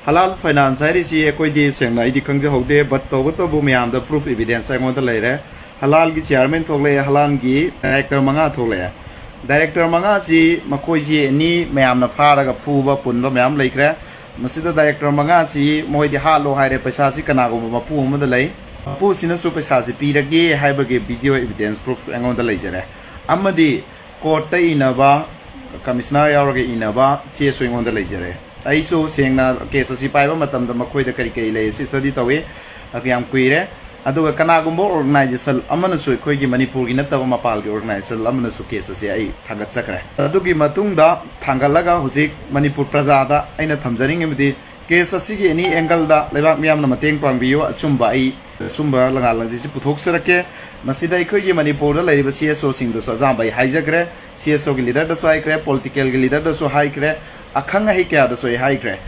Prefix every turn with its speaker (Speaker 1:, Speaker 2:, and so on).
Speaker 1: halal finance hairisi akoidi sengna idi khangje hode but tobu myam da proof evidence angon da leire halal gi chairman thogle halal gi director manga thogle director manga si makoi ji ni myam na fara ga phuba punba myam leikre masida director manga si moi di halo haire paisa si kana go mapu mu da lei mapu sina su paisa si pirage haibage video evidence proof angon da leijare amadi court ta inaba commissioner yaurage inaba che so angon da leijare aiso sengna case asi paiba matam da makoi da kari lei si study tawe akyam kuire aduga kanagumbo organization amana su khoi gi manipur gi nataba mapal gi organization amana su case asi ai thangat sakre adugi matung da thangalaga hujik manipur praja da aina thamjaring emdi case asi gi ani angle da lebak miyam na mateng pangbiyo achumba ai sumba langa langji si puthok sarake masida khoi gi manipur da leiriba CSO sing da so jambai haijagre CSO gi leader da so haikre political gi leader da so haikre akhanga hi kya da so haikre